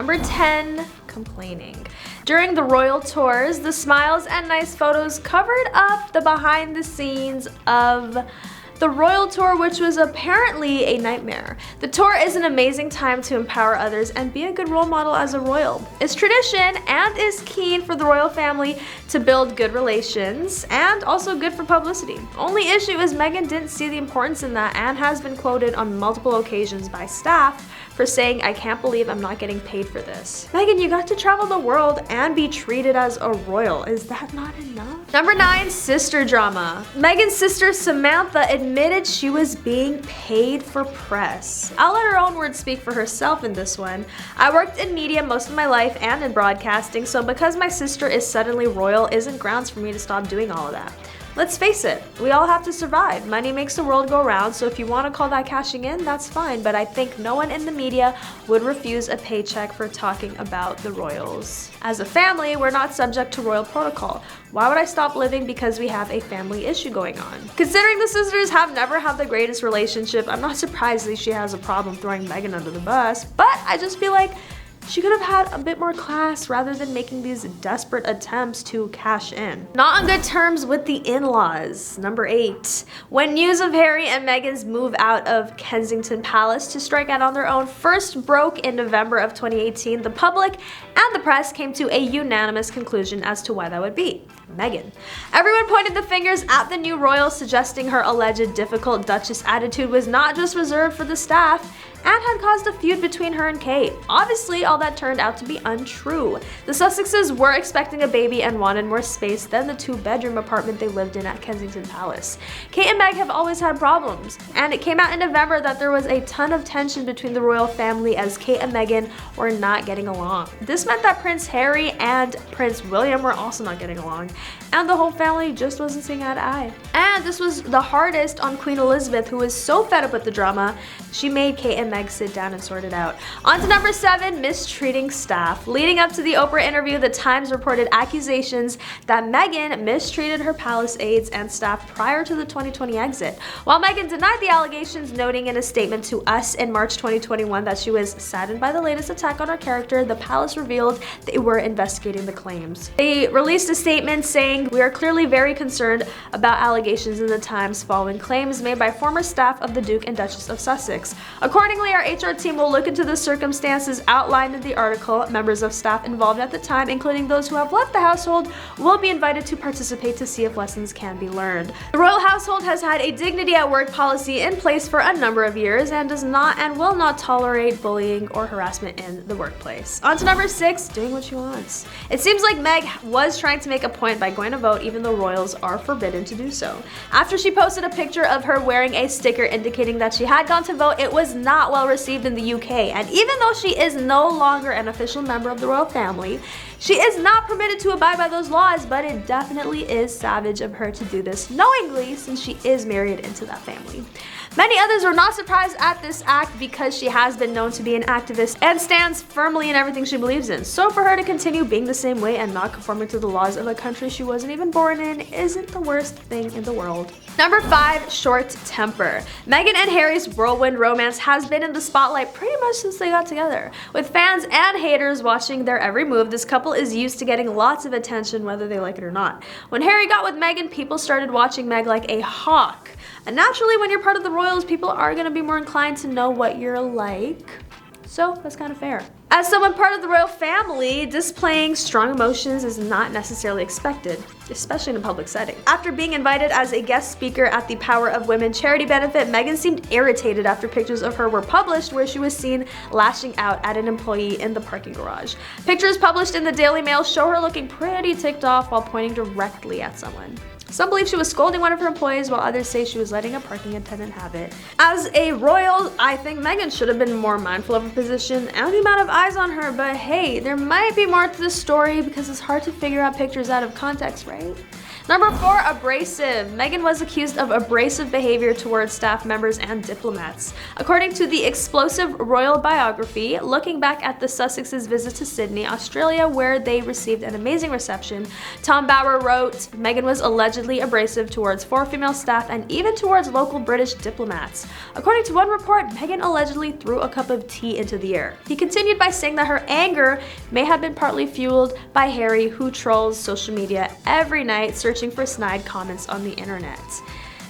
Number 10, complaining. During the royal tours, the smiles and nice photos covered up the behind the scenes of the royal tour, which was apparently a nightmare. The tour is an amazing time to empower others and be a good role model as a royal. It's tradition and is keen for the royal family to build good relations and also good for publicity. Only issue is Meghan didn't see the importance in that and has been quoted on multiple occasions by staff for saying, "I can't believe I'm not getting paid for this." Meghan, you got to travel the world and be treated as a royal. Is that not enough? Number 9, sister drama. Meghan's sister Samantha admitted she was being paid for press. I'll let her own words speak for herself in this one. "I worked in media most of my life and in broadcasting, so because my sister is suddenly royal isn't grounds for me to stop doing all of that. Let's face it, we all have to survive. Money makes the world go round, so if you want to call that cashing in, that's fine, but I think no one in the media would refuse a paycheck for talking about the royals. As a family, we're not subject to royal protocol. Why would I stop living because we have a family issue going on?" Considering the sisters have never had the greatest relationship, I'm not surprised that she has a problem throwing Meghan under the bus, but I just feel like she could have had a bit more class rather than making these desperate attempts to cash in. Not on good terms with the in-laws. Number 8. When news of Harry and Meghan's move out of Kensington Palace to strike out on their own first broke in November of 2018, the public and the press came to a unanimous conclusion as to why that would be: Meghan. Everyone pointed the fingers at the new royal, suggesting her alleged difficult Duchess attitude was not just reserved for the staff and had caused a feud between her and Kate. Obviously, all that turned out to be untrue. The Sussexes were expecting a baby and wanted more space than the 2-bedroom apartment they lived in at Kensington Palace. Kate and Meg have always had problems, and it came out in November that there was a ton of tension between the royal family as Kate and Meghan were not getting along. This meant that Prince Harry and Prince William were also not getting along, and the whole family just wasn't seeing eye to eye. And this was the hardest on Queen Elizabeth, who was so fed up with the drama, she made Kate and Meg sit down and sort it out. On to number 7, mistreating staff. Leading up to the Oprah interview, the Times reported accusations that Meghan mistreated her palace aides and staff prior to the 2020 exit. While Meghan denied the allegations, noting in a statement to Us in March 2021 that she was saddened by the latest attack on her character, the palace revealed they were investigating the claims. They released a statement saying, "We are clearly very concerned about allegations in the Times following claims made by former staff of the Duke and Duchess of Sussex. Accordingly, our HR team will look into the circumstances outlined in the article. Members of staff involved at the time, including those who have left the household, will be invited to participate to see if lessons can be learned." The royal household has had a dignity at work policy in place for a number of years and does not and will not tolerate bullying or harassment in the workplace. On to number 6, doing what she wants. It seems like Meg was trying to make a point by going to vote even though royals are forbidden to do so. After she posted a picture of her wearing a sticker indicating that she had gone to vote, it was not well received in the UK, and even though she is no longer an official member of the royal family, she is not permitted to abide by those laws, but it definitely is savage of her to do this knowingly since she is married into that family. Many others were not surprised at this act because she has been known to be an activist and stands firmly in everything she believes in. So for her to continue being the same way and not conforming to the laws of a country she wasn't even born in isn't the worst thing in the world. Number 5, short temper. Meghan and Harry's whirlwind romance has been in the spotlight pretty much since they got together. With fans and haters watching their every move, this couple is used to getting lots of attention whether they like it or not. When Harry got with Meghan, people started watching Meg like a hawk. And naturally, when you're part of the royals, people are going to be more inclined to know what you're like. So that's kind of fair. As someone part of the royal family, displaying strong emotions is not necessarily expected, especially in a public setting. After being invited as a guest speaker at the Power of Women charity benefit, Meghan seemed irritated after pictures of her were published where she was seen lashing out at an employee in the parking garage. Pictures published in the Daily Mail show her looking pretty ticked off while pointing directly at someone. Some believe she was scolding one of her employees, while others say she was letting a parking attendant have it. As a royal, I think Meghan should have been more mindful of her position and the amount of eyes on her, but hey, there might be more to the story because it's hard to figure out pictures out of context, right? Number 4, abrasive. Meghan was accused of abrasive behavior towards staff members and diplomats. According to the explosive royal biography, looking back at the Sussexes' visit to Sydney, Australia, where they received an amazing reception, Tom Bower wrote, Meghan was allegedly abrasive towards 4 female staff and even towards local British diplomats. According to one report, Meghan allegedly threw a cup of tea into the air. He continued by saying that her anger may have been partly fueled by Harry, who trolls social media every night searching for snide comments on the internet.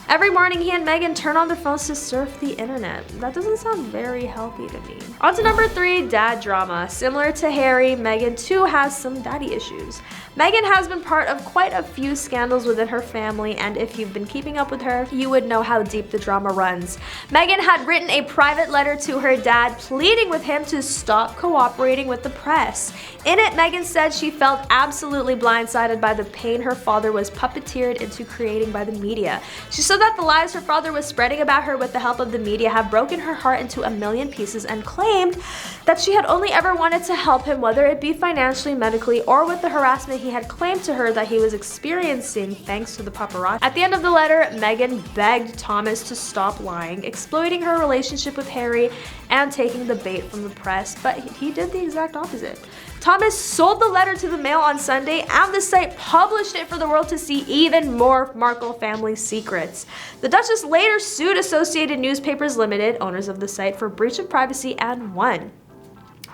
Every morning, he and Meghan turn on their phones to surf the internet. That doesn't sound very healthy to me. On to number 3, dad drama. Similar to Harry, Meghan too has some daddy issues. Meghan has been part of quite a few scandals within her family, and if you've been keeping up with her, you would know how deep the drama runs. Meghan had written a private letter to her dad pleading with him to stop cooperating with the press. In it, Meghan said she felt absolutely blindsided by the pain her father was puppeteered into creating by the media. She said that the lies her father was spreading about her with the help of the media have broken her heart into a million pieces, and claimed that she had only ever wanted to help him, whether it be financially, medically, or with the harassment he had claimed to her that he was experiencing thanks to the paparazzi. At the end of the letter, Meghan begged Thomas to stop lying, exploiting her relationship with Harry, and taking the bait from the press, but he did the exact opposite. Thomas sold the letter to the Mail on Sunday, and the site published it for the world to see even more Markle family secrets. The Duchess later sued Associated Newspapers Limited, owners of the site, for breach of privacy and won.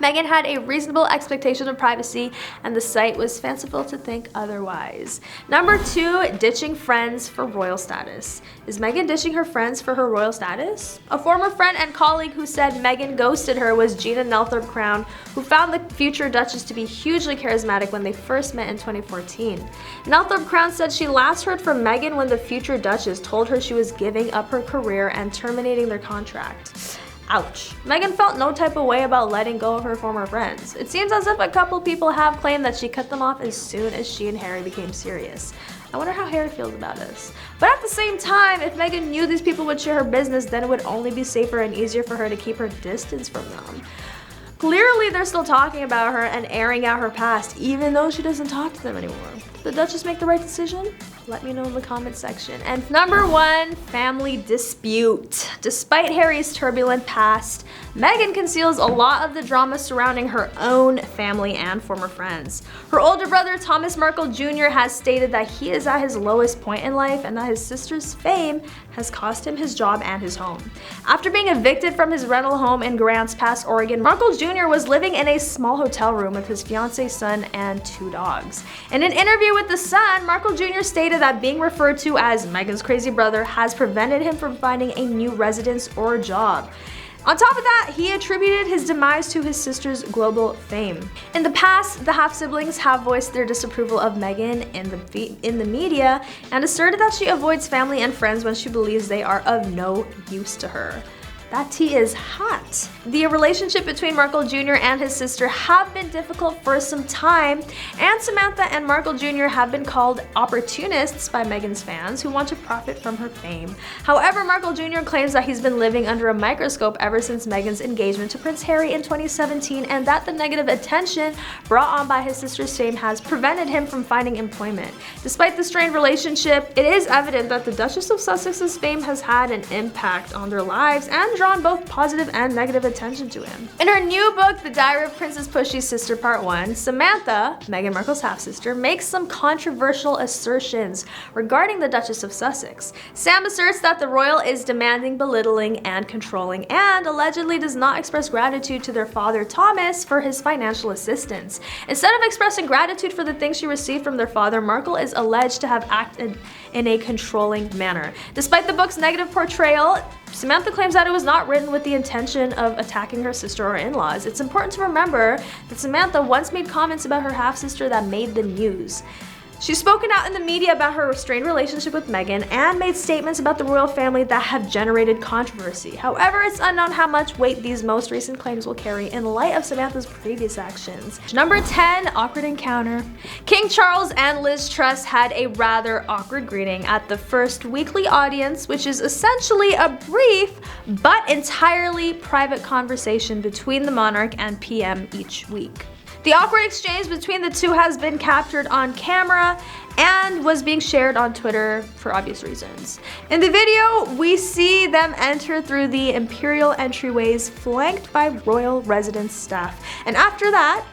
Meghan had a reasonable expectation of privacy, and the site was fanciful to think otherwise. Number 2, ditching friends for royal status. Is Meghan ditching her friends for her royal status? A former friend and colleague who said Meghan ghosted her was Gina Nelthorpe-Crown, who found the future Duchess to be hugely charismatic when they first met in 2014. Nelthorpe-Crown said she last heard from Meghan when the future Duchess told her she was giving up her career and terminating their contract. Ouch. Meghan felt no type of way about letting go of her former friends. It seems as if a couple people have claimed that she cut them off as soon as she and Harry became serious. I wonder how Harry feels about this. But at the same time, if Meghan knew these people would share her business, then it would only be safer and easier for her to keep her distance from them. Clearly, they're still talking about her and airing out her past, even though she doesn't talk to them anymore. Did the Duchess make the right decision? Let me know in the comment section. And number 1, family dispute. Despite Harry's turbulent past, Meghan conceals a lot of the drama surrounding her own family and former friends. Her older brother, Thomas Markle Jr., has stated that he is at his lowest point in life and that his sister's fame has cost him his job and his home. After being evicted from his rental home in Grants Pass, Oregon, Markle Jr. was living in a small hotel room with his fiancée, son, and 2 dogs. In an interview with The Sun, Markle Jr. stated that being referred to as Meghan's crazy brother has prevented him from finding a new residence or job. On top of that, he attributed his demise to his sister's global fame. In the past, the half-siblings have voiced their disapproval of Meghan in the media and asserted that she avoids family and friends when she believes they are of no use to her. That tea is hot. The relationship between Markle Jr. and his sister have been difficult for some time, and Samantha and Markle Jr. have been called opportunists by Meghan's fans who want to profit from her fame. However, Markle Jr. claims that he's been living under a microscope ever since Meghan's engagement to Prince Harry in 2017, and that the negative attention brought on by his sister's fame has prevented him from finding employment. Despite the strained relationship, it is evident that the Duchess of Sussex's fame has had an impact on their lives and drawn both positive and negative attention to him. In her new book, The Diary of Princess Pushy's Sister Part 1, Samantha, Meghan Markle's half-sister, makes some controversial assertions regarding the Duchess of Sussex. Sam asserts that the royal is demanding, belittling, and controlling, and allegedly does not express gratitude to their father Thomas for his financial assistance. Instead of expressing gratitude for the things she received from their father, Markle is alleged to have acted in a controlling manner. Despite the book's negative portrayal, Samantha claims that it was not written with the intention of attacking her sister or in-laws. It's important to remember that Samantha once made comments about her half-sister that made the news. She's spoken out in the media about her strained relationship with Meghan and made statements about the royal family that have generated controversy. However, it's unknown how much weight these most recent claims will carry in light of Samantha's previous actions. Number 10, awkward encounter. King Charles and Liz Truss had a rather awkward greeting at the first weekly audience, which is essentially a brief but entirely private conversation between the monarch and PM each week. The awkward exchange between the two has been captured on camera and was being shared on Twitter for obvious reasons. In the video, we see them enter through the imperial entryways flanked by royal residence staff. And after that,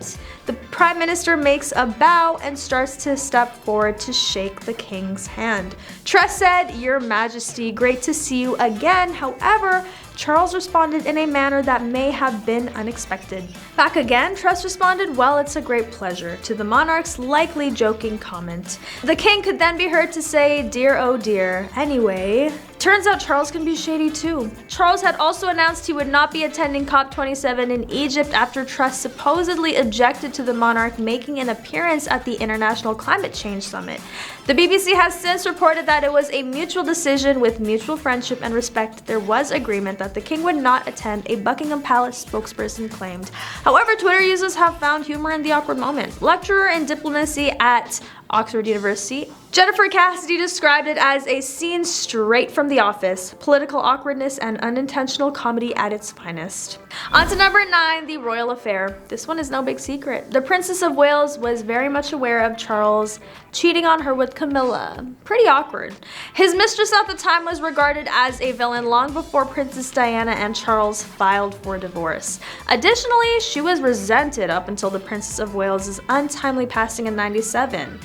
the Prime Minister makes a bow and starts to step forward to shake the king's hand. Truss said, "Your Majesty, great to see you again." However, Charles responded in a manner that may have been unexpected. Back again, Truss responded, "Well, it's a great pleasure," to the monarch's likely joking comment. The king could then be heard to say, "Dear, oh dear." Anyway, turns out Charles can be shady too. Charles had also announced he would not be attending COP27 in Egypt after Truss supposedly objected to the monarch making an appearance at the International Climate Change Summit. The BBC has since reported that it was a mutual decision with mutual friendship and respect. There was agreement that the king would not attend, a Buckingham Palace spokesperson claimed. However, Twitter users have found humor in the awkward moment. Lecturer in diplomacy at Oxford University, Jennifer Cassidy described it as a scene straight from The Office, political awkwardness and unintentional comedy at its finest. On to number 9, the royal affair. This one is no big secret. The Princess of Wales was very much aware of Charles cheating on her with Camilla. Pretty awkward. His mistress at the time was regarded as a villain long before Princess Diana and Charles filed for divorce. Additionally, she was resented up until the Princess of Wales' untimely passing in '97.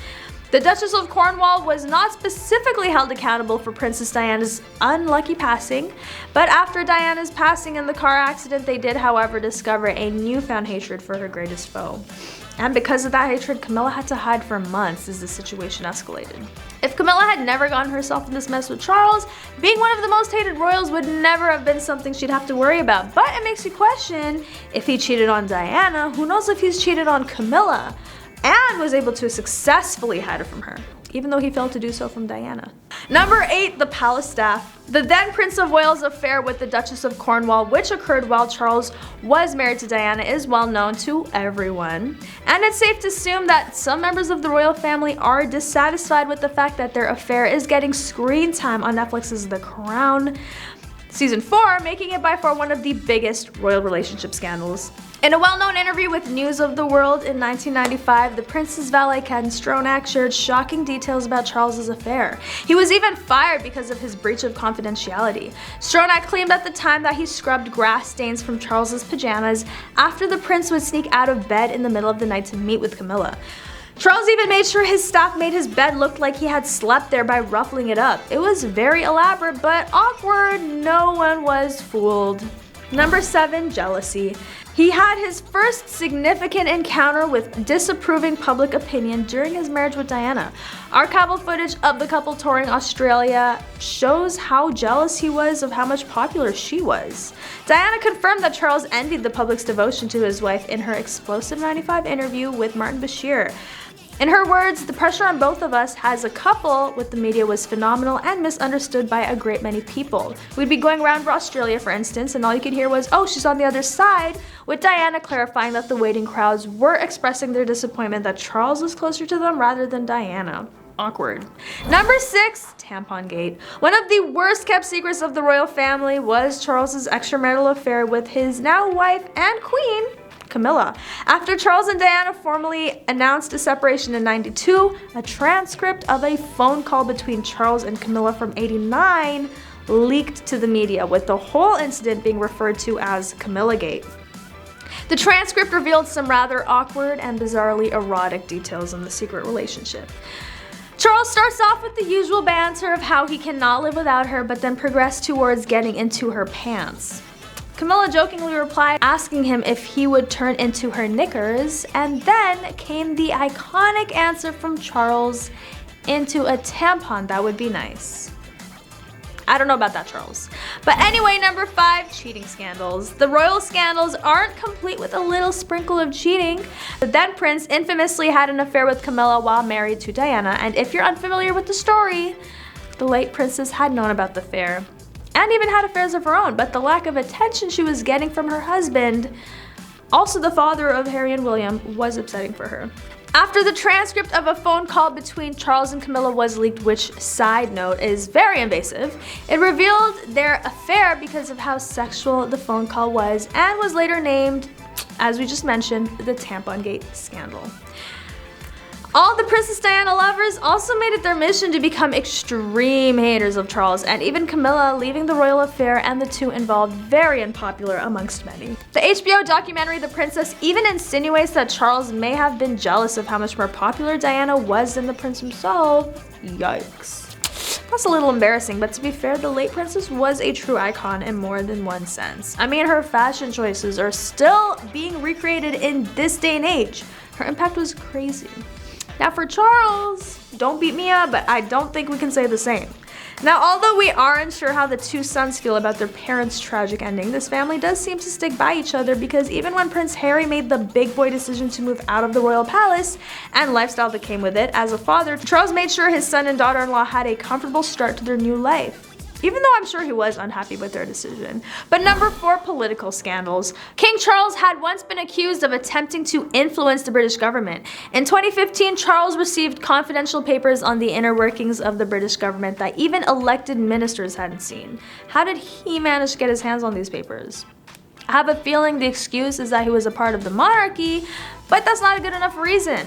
The Duchess of Cornwall was not specifically held accountable for Princess Diana's unlucky passing, but after Diana's passing in the car accident, they did, however, discover a newfound hatred for her greatest foe. And because of that hatred, Camilla had to hide for months as the situation escalated. If Camilla had never gotten herself in this mess with Charles, being one of the most hated royals would never have been something she'd have to worry about. But it makes you question, if he cheated on Diana, who knows if he's cheated on Camilla? And was able to successfully hide it from her, even though he failed to do so from Diana. Number 8, the palace staff. The then Prince of Wales' affair with the Duchess of Cornwall, which occurred while Charles was married to Diana, is well known to everyone. And it's safe to assume that some members of the royal family are dissatisfied with the fact that their affair is getting screen time on Netflix's The Crown Season 4, making it by far one of the biggest royal relationship scandals. In a well-known interview with News of the World in 1995, the prince's valet Ken Stronach shared shocking details about Charles's affair. He was even fired because of his breach of confidentiality. Stronach claimed at the time that he scrubbed grass stains from Charles's pajamas after the prince would sneak out of bed in the middle of the night to meet with Camilla. Charles even made sure his staff made his bed look like he had slept there by ruffling it up. It was very elaborate but awkward. No one was fooled. Number 7, jealousy. He had his first significant encounter with disapproving public opinion during his marriage with Diana. Archival footage of the couple touring Australia shows how jealous he was of how much popular she was. Diana confirmed that Charles envied the public's devotion to his wife in her explosive '95 interview with Martin Bashir. In her words, "The pressure on both of us as a couple with the media was phenomenal and misunderstood by a great many people. We'd be going around Australia, for instance, and all you could hear was, 'Oh, she's on the other side,' with Diana clarifying that the waiting crowds were expressing their disappointment that Charles was closer to them rather than Diana." Awkward. Number 6, Tampon Gate. One of the worst kept secrets of the royal family was Charles's extramarital affair with his now wife and queen, Camilla. After Charles and Diana formally announced a separation in '92, a transcript of a phone call between Charles and Camilla from '89 leaked to the media, with the whole incident being referred to as Camilla Gate. The transcript revealed some rather awkward and bizarrely erotic details in the secret relationship. Charles starts off with the usual banter of how he cannot live without her, but then progressed towards getting into her pants. Camilla jokingly replied, asking him if he would turn into her knickers, and then came the iconic answer from Charles, "Into a tampon, that would be nice." I don't know about that, Charles. But anyway, number 5, cheating scandals. The royal scandals aren't complete with a little sprinkle of cheating. The then prince infamously had an affair with Camilla while married to Diana, and if you're unfamiliar with the story, the late princess had known about the affair and even had affairs of her own, but the lack of attention she was getting from her husband, also the father of Harry and William, was upsetting for her. After the transcript of a phone call between Charles and Camilla was leaked, which, side note, is very invasive, it revealed their affair because of how sexual the phone call was and was later named as we just mentioned, the Tampon Gate scandal. All the Princess Diana lovers also made it their mission to become extreme haters of Charles, and even Camilla, leaving the royal affair and the two involved very unpopular amongst many. The HBO documentary The Princess even insinuates that Charles may have been jealous of how much more popular Diana was than the prince himself. Yikes. That's a little embarrassing, but to be fair, the late princess was a true icon in more than one sense. I mean, her fashion choices are still being recreated in this day and age. Her impact was crazy. Now for Charles, don't beat me up, but I don't think we can say the same. Now, although we are unsure how the two sons feel about their parents' tragic ending, this family does seem to stick by each other, because even when Prince Harry made the big boy decision to move out of the royal palace and lifestyle that came with it, as a father, Charles made sure his son and daughter-in-law had a comfortable start to their new life. Even though I'm sure he was unhappy with their decision. But number 4, political scandals. King Charles had once been accused of attempting to influence the British government. In 2015, Charles received confidential papers on the inner workings of the British government that even elected ministers hadn't seen. How did he manage to get his hands on these papers? I have a feeling the excuse is that he was a part of the monarchy, but that's not a good enough reason.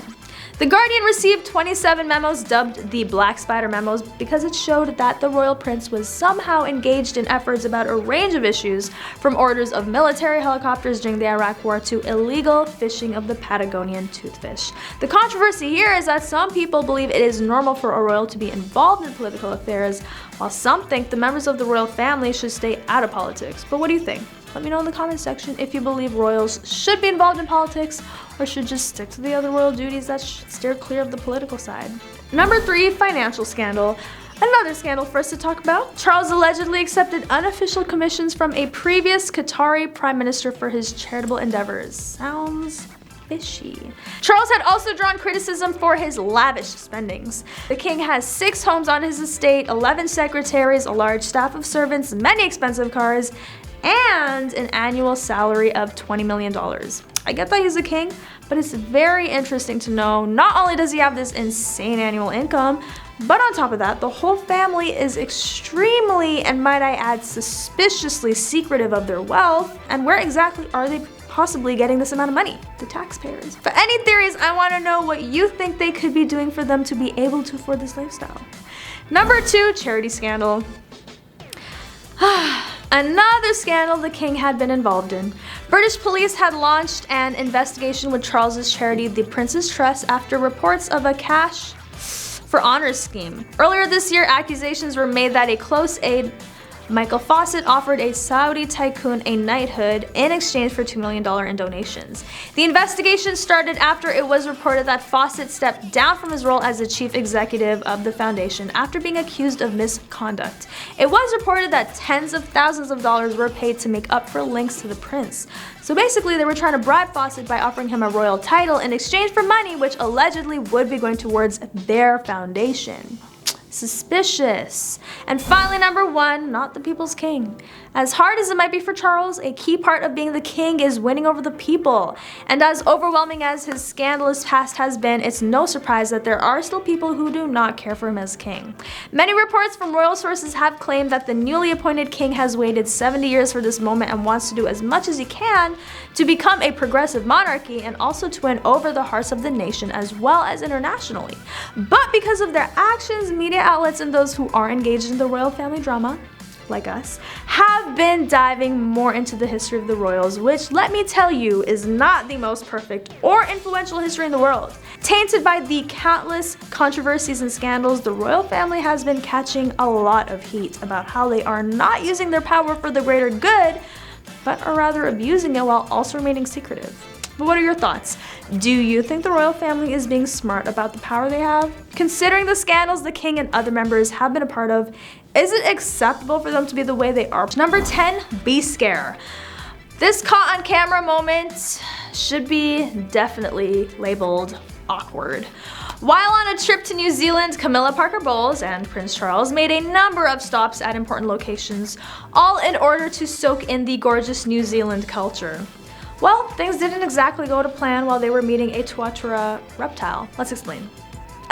The Guardian received 27 memos dubbed the Black Spider memos because it showed that the royal prince was somehow engaged in efforts about a range of issues, from orders of military helicopters during the Iraq War to illegal fishing of the Patagonian toothfish. The controversy here is that some people believe it is normal for a royal to be involved in political affairs, while some think the members of the royal family should stay out of politics. But what do you think? Let me know in the comments section if you believe royals should be involved in politics or should just stick to the other royal duties that should steer clear of the political side. Number 3, financial scandal. Another scandal for us to talk about. Charles allegedly accepted unofficial commissions from a previous Qatari prime minister for his charitable endeavors. Sounds fishy. Charles had also drawn criticism for his lavish spendings. The king has 6 homes on his estate, 11 secretaries, a large staff of servants, many expensive cars, and an annual salary of $20 million. I get that he's a king, but it's very interesting to know not only does he have this insane annual income, but on top of that, the whole family is extremely, and might I add, suspiciously secretive of their wealth. And where exactly are they possibly getting this amount of money? The taxpayers. For any theories, I want to know what you think they could be doing for them to be able to afford this lifestyle. Number 2, charity scandal. Another scandal the king had been involved in. British police had launched an investigation with Charles's charity, the Prince's Trust, after reports of a cash for honors scheme. Earlier this year, accusations were made that a close aide, Michael Fawcett, offered a Saudi tycoon a knighthood in exchange for $2 million in donations. The investigation started after it was reported that Fawcett stepped down from his role as the chief executive of the foundation after being accused of misconduct. It was reported that tens of thousands of dollars were paid to make up for links to the prince. So basically, they were trying to bribe Fawcett by offering him a royal title in exchange for money which allegedly would be going towards their foundation. Suspicious. And finally, number 1, not the people's king. As hard as it might be for Charles, a key part of being the king is winning over the people. And as overwhelming as his scandalous past has been, it's no surprise that there are still people who do not care for him as king. Many reports from royal sources have claimed that the newly appointed king has waited 70 years for this moment and wants to do as much as he can to become a progressive monarchy and also to win over the hearts of the nation as well as internationally. But because of their actions, media outlets and those who are engaged in the royal family drama, like us, have been diving more into the history of the royals, which, let me tell you, is not the most perfect or influential history in the world. Tainted by the countless controversies and scandals, the royal family has been catching a lot of heat about how they are not using their power for the greater good, but are rather abusing it while also remaining secretive. But what are your thoughts? Do you think the royal family is being smart about the power they have? Considering the scandals the king and other members have been a part of, is it acceptable for them to be the way they are? Number 10, be scare. This caught on camera moment should be definitely labeled awkward. While on a trip to New Zealand, Camilla Parker Bowles and Prince Charles made a number of stops at important locations, all in order to soak in the gorgeous New Zealand culture. Well, things didn't exactly go to plan while they were meeting a Tuatara reptile. Let's explain.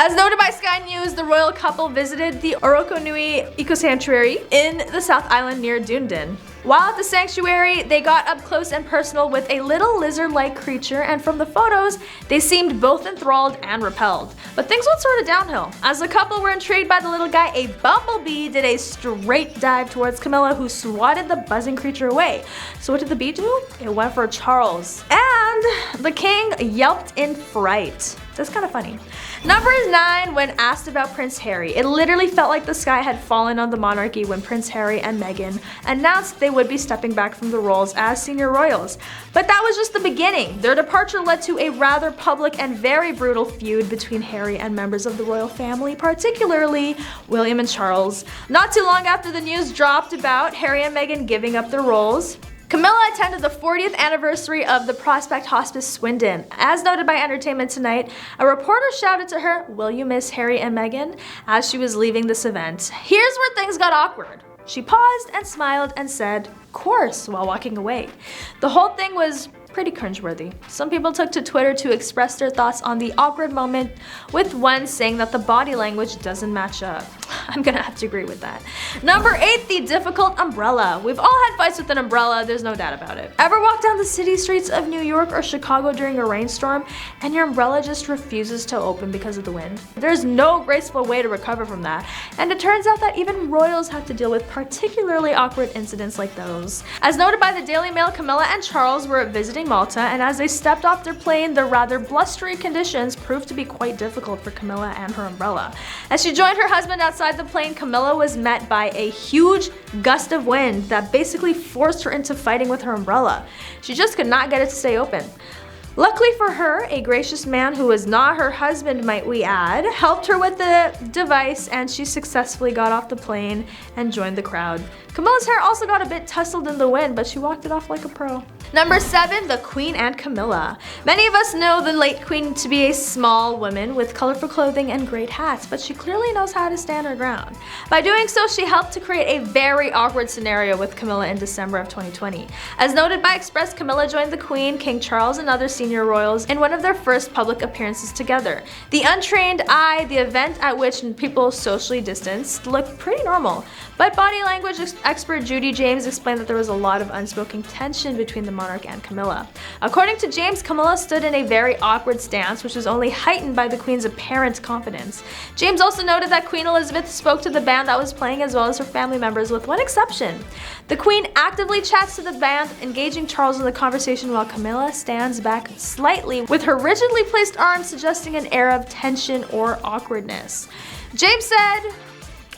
As noted by Sky News, the royal couple visited the Orokonui Eco Sanctuary in the South Island near Dunedin. While at the sanctuary, they got up close and personal with a little lizard-like creature, and from the photos, they seemed both enthralled and repelled. But things went sort of downhill. As the couple were intrigued by the little guy, a bumblebee did a straight dive towards Camilla, who swatted the buzzing creature away. So what did the bee do? It went for Charles. And the king yelped in fright. That's kind of funny. Number 9, when asked about Prince Harry. It literally felt like the sky had fallen on the monarchy when Prince Harry and Meghan announced they would be stepping back from the roles as senior royals. But that was just the beginning. Their departure led to a rather public and very brutal feud between Harry and members of the royal family, particularly William and Charles. Not too long after the news dropped about Harry and Meghan giving up their roles, Camilla attended the 40th anniversary of the Prospect Hospice Swindon. As noted by Entertainment Tonight, a reporter shouted to her, "Will you miss Harry and Meghan?" as she was leaving this event. Here's where things got awkward. She paused and smiled and said, "Course," while walking away. The whole thing was pretty cringe-worthy. Some people took to Twitter to express their thoughts on the awkward moment, with one saying that the body language doesn't match up. I'm gonna have to agree with that. Number 8, the difficult umbrella. We've all had fights with an umbrella, there's no doubt about it. Ever walk down the city streets of New York or Chicago during a rainstorm and your umbrella just refuses to open because of the wind? There's no graceful way to recover from that, and it turns out that even royals have to deal with particularly awkward incidents like those. As noted by the Daily Mail, Camilla and Charles were visiting Malta, and as they stepped off their plane, the rather blustery conditions proved to be quite difficult for Camilla and her umbrella. As she joined her husband outside the plane, Camilla was met by a huge gust of wind that basically forced her into fighting with her umbrella. She just could not get it to stay open. Luckily for her, a gracious man who was not her husband, might we add, helped her with the device, and she successfully got off the plane and joined the crowd. Camilla's hair also got a bit tousled in the wind, but she walked it off like a pro. Number 7, the Queen and Camilla. Many of us know the late Queen to be a small woman with colorful clothing and great hats, but she clearly knows how to stand her ground. By doing so, she helped to create a very awkward scenario with Camilla in December of 2020. As noted by Express, Camilla joined the Queen, King Charles, and other senior royals in one of their first public appearances together. The untrained eye, the event at which people socially distanced, looked pretty normal, but body language expert Judy James explained that there was a lot of unspoken tension between the monarch and Camilla. According to James, Camilla stood in a very awkward stance, which was only heightened by the Queen's apparent confidence. James also noted that Queen Elizabeth spoke to the band that was playing as well as her family members, with one exception. The Queen actively chats to the band, engaging Charles in the conversation, while Camilla stands back slightly, with her rigidly placed arms suggesting an air of tension or awkwardness. James said,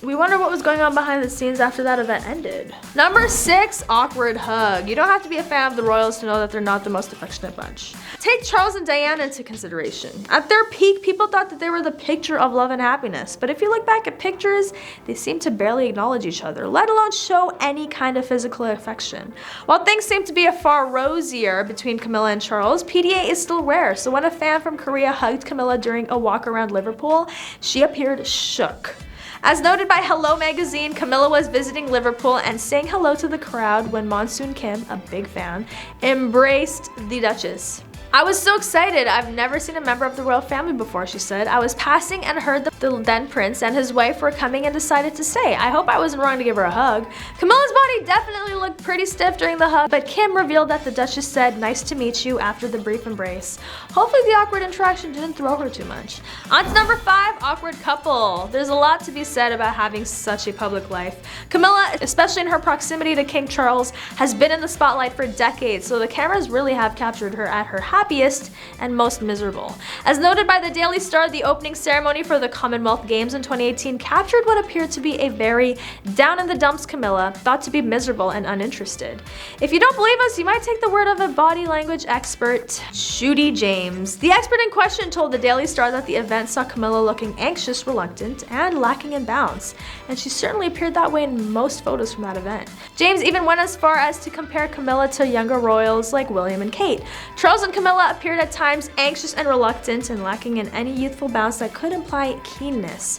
"We wonder what was going on behind the scenes after that event ended." Number 6, awkward hug. You don't have to be a fan of the royals to know that they're not the most affectionate bunch. Take Charles and Diana into consideration. At their peak, people thought that they were the picture of love and happiness, but if you look back at pictures, they seem to barely acknowledge each other, let alone show any kind of physical affection. While things seem to be a far rosier between Camilla and Charles, PDA is still rare, so when a fan from Korea hugged Camilla during a walk around Liverpool, she appeared shook. As noted by Hello Magazine, Camilla was visiting Liverpool and saying hello to the crowd when Monsoon Kim, a big fan, embraced the Duchess. "I was so excited. I've never seen a member of the royal family before," she said. "I was passing and heard the then prince and his wife were coming and decided to say, I hope I wasn't wrong to give her a hug." Camilla's body definitely looked pretty stiff during the hug, but Kim revealed that the Duchess said, "Nice to meet you," after the brief embrace. Hopefully the awkward interaction didn't throw her too much. On to number 5, awkward couple. There's a lot to be said about having such a public life. Camilla, especially in her proximity to King Charles, has been in the spotlight for decades, so the cameras really have captured her at her happiest and most miserable. As noted by the Daily Star, the opening ceremony for the Commonwealth Games in 2018 captured what appeared to be a very down-in-the-dumps Camilla, thought to be miserable and uninterested. If you don't believe us, you might take the word of a body language expert, Judy James. The expert in question told the Daily Star that the event saw Camilla looking anxious, reluctant, and lacking in bounce, and she certainly appeared that way in most photos from that event. James even went as far as to compare Camilla to younger royals like William and Kate. Charles and Camilla appeared at times anxious and reluctant and lacking in any youthful bounce that could imply keenness.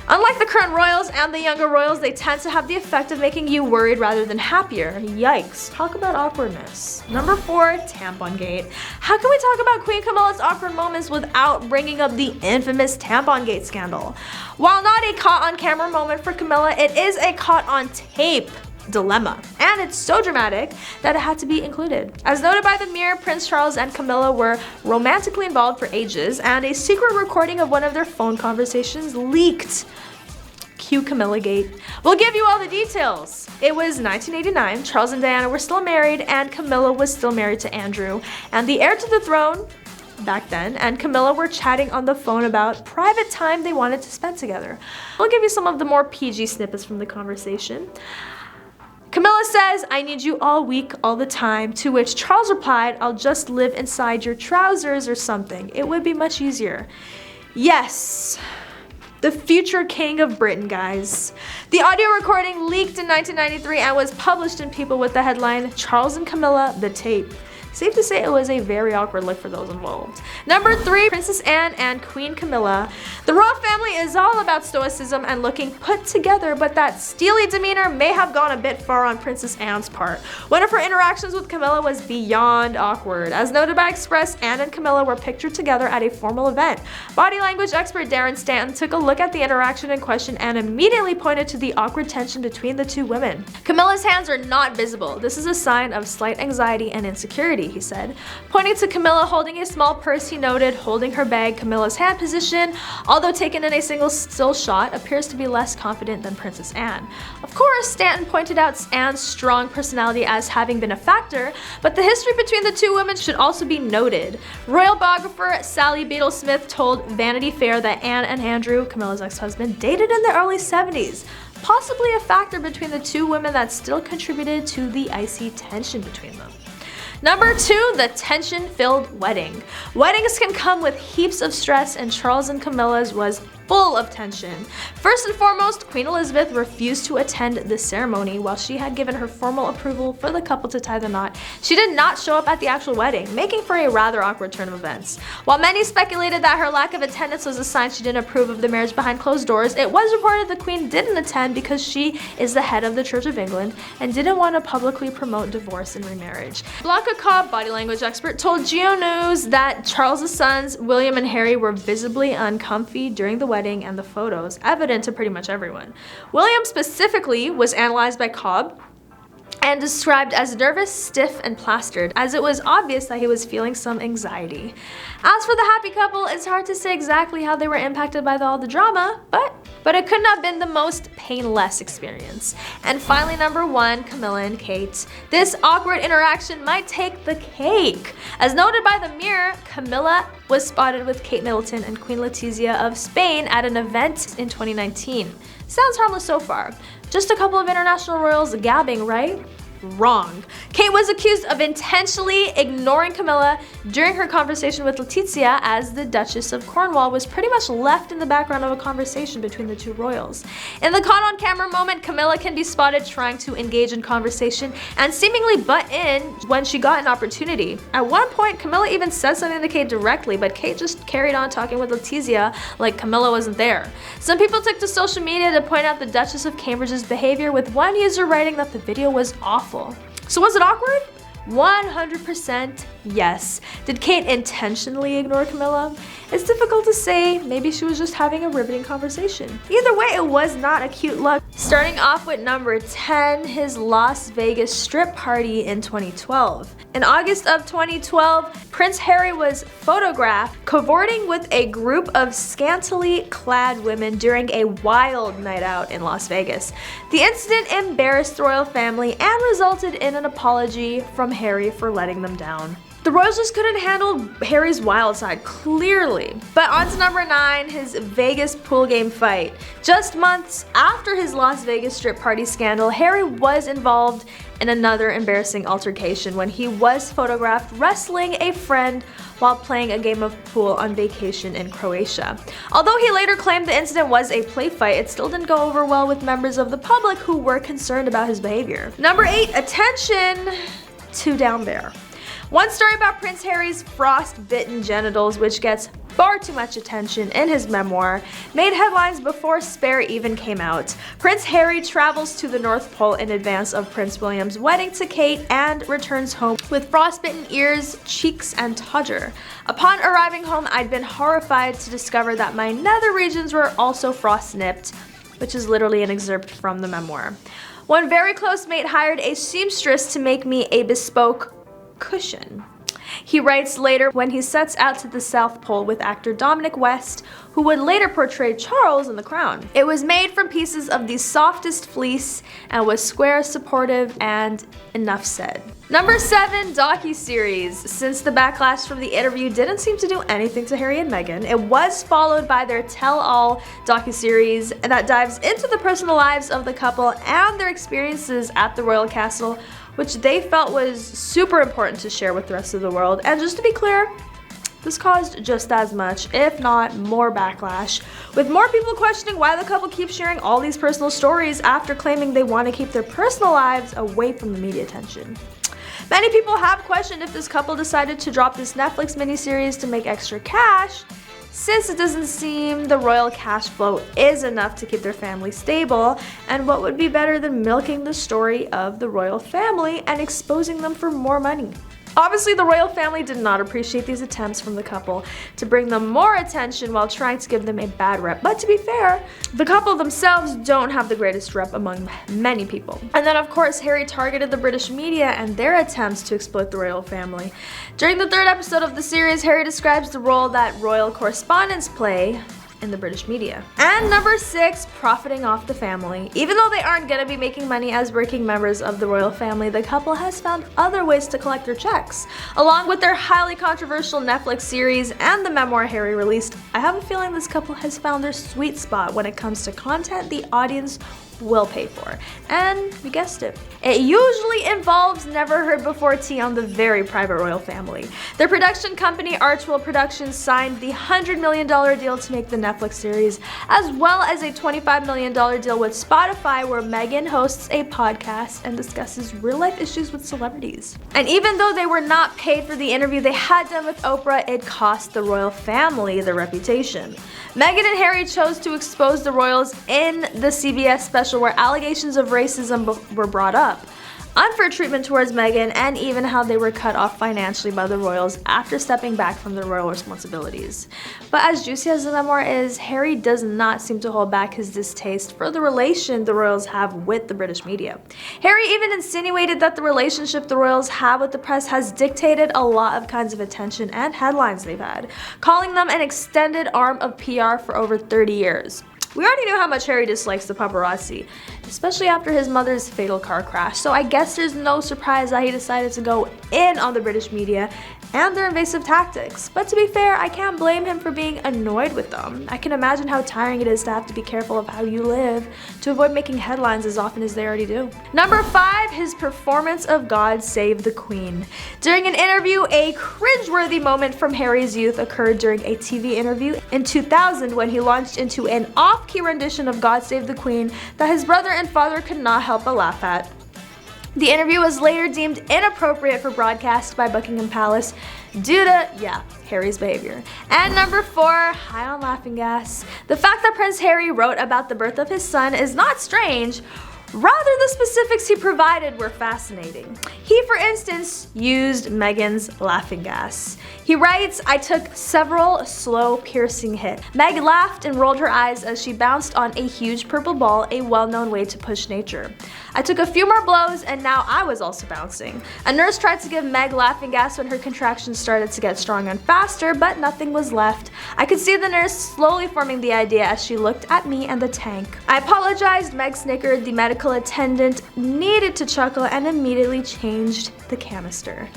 Unlike the current royals and the younger royals, they tend to have the effect of making you worried rather than happier. Yikes. Talk about awkwardness. Number 4, tampon gate. How can we talk about Queen Camilla's awkward moments without bringing up the infamous tampon gate scandal? While not a caught on camera moment for Camilla, it is a caught on tape dilemma, and it's so dramatic that it had to be included. As noted by the Mirror, Prince Charles and Camilla were romantically involved for ages, and a secret recording of one of their phone conversations leaked. Cue Camilla Gate. We'll give you all the details. It was 1989, Charles and Diana were still married, and Camilla was still married to Andrew, and the heir to the throne back then and Camilla were chatting on the phone about private time they wanted to spend together. I'll give you some of the more PG snippets from the conversation. Camilla says, "I need you all week, all the time," to which Charles replied, "I'll just live inside your trousers or something. It would be much easier." Yes, the future king of Britain, guys. The audio recording leaked in 1993 and was published in People with the headline, "Charles and Camilla, the tape." Safe to say it was a very awkward look for those involved. Number 3, Princess Anne and Queen Camilla. The royal family is all about stoicism and looking put together, but that steely demeanor may have gone a bit far on Princess Anne's part. One of her interactions with Camilla was beyond awkward. As noted by Express, Anne and Camilla were pictured together at a formal event. Body language expert Darren Stanton took a look at the interaction in question and immediately pointed to the awkward tension between the two women. "Camilla's hands are not visible. This is a sign of slight anxiety and insecurity," he said. Pointing to Camilla holding a small purse, he noted, "Holding her bag, Camilla's hand position, although taken in a single still shot, appears to be less confident than Princess Anne." Of course, Stanton pointed out Anne's strong personality as having been a factor, but the history between the two women should also be noted. Royal biographer Sally Beadle Smith told Vanity Fair that Anne and Andrew, Camilla's ex-husband, dated in the early 70s. Possibly a factor between the two women that still contributed to the icy tension between them. Number 2, the tension-filled wedding. Weddings can come with heaps of stress, and Charles and Camilla's was full of tension. First and foremost, Queen Elizabeth refused to attend the ceremony while she had given her formal approval for the couple to tie the knot. She did not show up at the actual wedding, making for a rather awkward turn of events. While many speculated that her lack of attendance was a sign she didn't approve of the marriage behind closed doors, it was reported the Queen didn't attend because she is the head of the Church of England and didn't want to publicly promote divorce and remarriage. Blanca Cobb, body language expert, told Geo News that Charles' sons, William and Harry, were visibly uncomfy during the wedding, and the photos evident to pretty much everyone. William specifically was analyzed by Cobb and described as nervous, stiff, and plastered, as it was obvious that he was feeling some anxiety. As for the happy couple, it's hard to say exactly how they were impacted by all the drama, but it couldn't have been the most painless experience. And finally, number 1, Camilla and Kate. This awkward interaction might take the cake. As noted by the Mirror, Camilla was spotted with Kate Middleton and Queen Letizia of Spain at an event in 2019. Sounds harmless so far. Just a couple of international royals gabbing, right? Wrong. Kate was accused of intentionally ignoring Camilla during her conversation with Letizia, as the Duchess of Cornwall was pretty much left in the background of a conversation between the two royals. In the caught on camera moment, Camilla can be spotted trying to engage in conversation and seemingly butt in when she got an opportunity. At one point, Camilla even said something to Kate directly, but Kate just carried on talking with Letizia like Camilla wasn't there. Some people took to social media to point out the Duchess of Cambridge's behavior, with one user writing that the video was awful. So was it awkward? 100% yes. Did Kate intentionally ignore Camilla? It's difficult to say. Maybe she was just having a riveting conversation. Either way, it was not a cute look. Starting off with number 10, his Las Vegas strip party in 2012. In August of 2012, Prince Harry was photographed cavorting with a group of scantily clad women during a wild night out in Las Vegas. The incident embarrassed the royal family and resulted in an apology from Harry for letting them down. The royals just couldn't handle Harry's wild side, clearly. But on to number 9, his Vegas pool game fight. Just months after his Las Vegas strip party scandal, Harry was involved in another embarrassing altercation when he was photographed wrestling a friend while playing a game of pool on vacation in Croatia. Although he later claimed the incident was a play fight, it still didn't go over well with members of the public who were concerned about his behavior. Number 8, attention to down there. One story about Prince Harry's frost-bitten genitals, which gets far too much attention in his memoir, made headlines before Spare even came out. Prince Harry travels to the North Pole in advance of Prince William's wedding to Kate and returns home with frostbitten ears, cheeks, and todger. Upon arriving home, I'd been horrified to discover that my nether regions were also frost-nipped, which is literally an excerpt from the memoir. One very close mate hired a seamstress to make me a bespoke cushion. He writes later when he sets out to the South Pole with actor Dominic West, who would later portray Charles in The Crown. It was made from pieces of the softest fleece and was square, supportive, and enough said. Number 7, docu-series. Since the backlash from the interview didn't seem to do anything to Harry and Meghan, it was followed by their tell-all docu-series that dives into the personal lives of the couple and their experiences at the royal castle, which they felt was super important to share with the rest of the world. And just to be clear, this caused just as much, if not more backlash, with more people questioning why the couple keeps sharing all these personal stories after claiming they want to keep their personal lives away from the media attention. Many people have questioned if this couple decided to drop this Netflix miniseries to make extra cash, since it doesn't seem the royal cash flow is enough to keep their family stable, and what would be better than milking the story of the royal family and exposing them for more money? Obviously, the royal family did not appreciate these attempts from the couple to bring them more attention while trying to give them a bad rep. But to be fair, the couple themselves don't have the greatest rep among many people. And then, of course, Harry targeted the British media and their attempts to exploit the royal family. During the 3rd episode of the series, Harry describes the role that royal correspondents play in the British media. And number 6, profiting off the family. Even though they aren't gonna be making money as working members of the royal family, the couple has found other ways to collect their checks. Along with their highly controversial Netflix series and the memoir Harry released, I have a feeling this couple has found their sweet spot when it comes to content the audience will pay for. And you guessed it. It usually involves never heard before tea on the very private royal family. Their production company, Archwell Productions, signed the $100 million deal to make the Netflix series, as well as a $25 million deal with Spotify, where Meghan hosts a podcast and discusses real-life issues with celebrities. And even though they were not paid for the interview they had done with Oprah, it cost the royal family their reputation. Meghan and Harry chose to expose the royals in the CBS special, where allegations of racism were brought up, unfair treatment towards Meghan, and even how they were cut off financially by the royals after stepping back from their royal responsibilities. But as juicy as the memoir is, Harry does not seem to hold back his distaste for the relation the royals have with the British media. Harry even insinuated that the relationship the royals have with the press has dictated a lot of kinds of attention and headlines they've had, calling them an extended arm of PR for over 30 years. We already knew how much Harry dislikes the paparazzi, especially after his mother's fatal car crash, so I guess there's no surprise that he decided to go in on the British media and their invasive tactics. But to be fair, I can't blame him for being annoyed with them. I can imagine how tiring it is to have to be careful of how you live to avoid making headlines as often as they already do. Number 5, his performance of God Save the Queen. During an interview, a cringe-worthy moment from Harry's youth occurred during a TV interview in 2000 when he launched into an off-key rendition of God Save the Queen that his brother and father could not help but laugh at. The interview was later deemed inappropriate for broadcast by Buckingham Palace due to, Harry's behavior. And number 4, high on laughing gas. The fact that Prince Harry wrote about the birth of his son is not strange. Rather, the specifics he provided were fascinating. He, for instance, used Meghan's laughing gas. He writes, "I took several slow, piercing hits. Meg laughed and rolled her eyes as she bounced on a huge purple ball, a well-known way to push nature. I took a few more blows and now I was also bouncing. A nurse tried to give Meg laughing gas when her contractions started to get stronger and faster, but nothing was left. I could see the nurse slowly forming the idea as she looked at me and the tank. I apologized, Meg snickered. The medical attendant needed to chuckle and immediately changed the canister."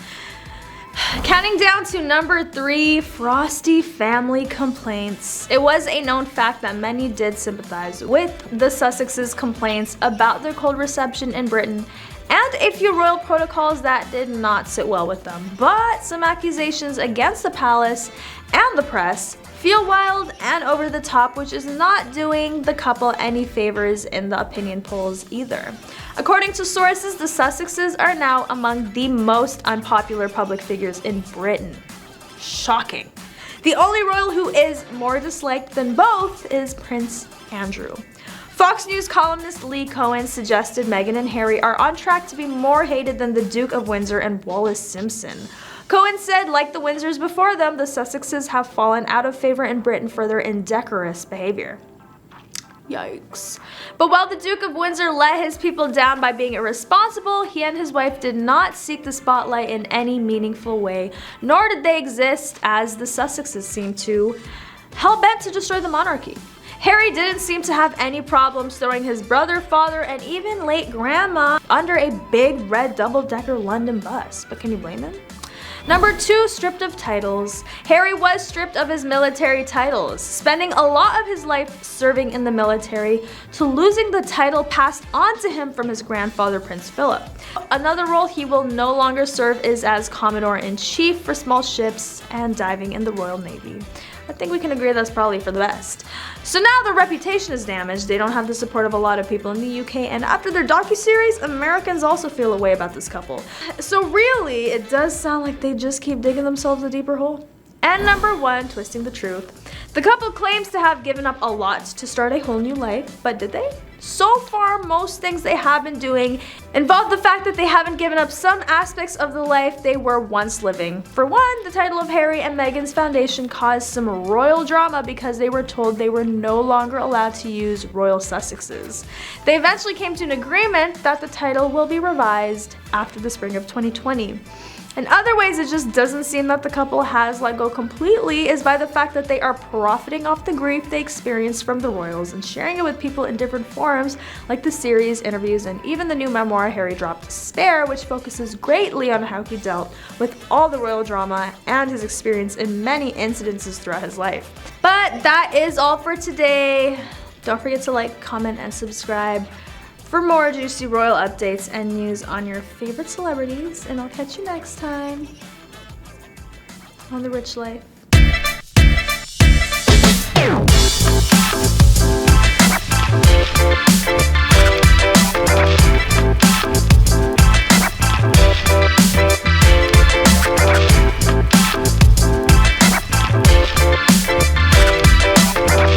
Counting down to number 3, frosty family complaints. It was a known fact that many did sympathize with the Sussexes' complaints about their cold reception in Britain and a few royal protocols that did not sit well with them. But some accusations against the palace and the press feel wild and over the top, which is not doing the couple any favors in the opinion polls either. According to sources, the Sussexes are now among the most unpopular public figures in Britain. Shocking. The only royal who is more disliked than both is Prince Andrew. Fox News columnist Lee Cohen suggested Meghan and Harry are on track to be more hated than the Duke of Windsor and Wallis Simpson. Cohen said, like the Windsors before them, the Sussexes have fallen out of favor in Britain for their indecorous behavior. Yikes. But while the Duke of Windsor let his people down by being irresponsible, he and his wife did not seek the spotlight in any meaningful way, nor did they exist as the Sussexes seemed to, hell-bent to destroy the monarchy. Harry didn't seem to have any problems throwing his brother, father, and even late grandma under a big red double-decker London bus, but can you blame him? Number 2, stripped of titles. Harry was stripped of his military titles, spending a lot of his life serving in the military to losing the title passed on to him from his grandfather, Prince Philip. Another role he will no longer serve is as Commodore-in-Chief for small ships and diving in the Royal Navy. I think we can agree that's probably for the best. So now their reputation is damaged, they don't have the support of a lot of people in the UK, and after their docu-series, Americans also feel a way about this couple. So really, it does sound like they just keep digging themselves a deeper hole. And number 1, twisting the truth. The couple claims to have given up a lot to start a whole new life, but did they? So far, most things they have been doing involve the fact that they haven't given up some aspects of the life they were once living. For one, the title of Harry and Meghan's foundation caused some royal drama because they were told they were no longer allowed to use royal Sussexes. They eventually came to an agreement that the title will be revised after the spring of 2020. In other ways, it just doesn't seem that the couple has let go completely is by the fact that they are profiting off the grief they experienced from the royals and sharing it with people in different forums like the series, interviews, and even the new memoir Harry dropped, Spare, which focuses greatly on how he dealt with all the royal drama and his experience in many incidences throughout his life. But that is all for today. Don't forget to like, comment, and subscribe for more juicy royal updates and news on your favorite celebrities, and I'll catch you next time on The Rich Life.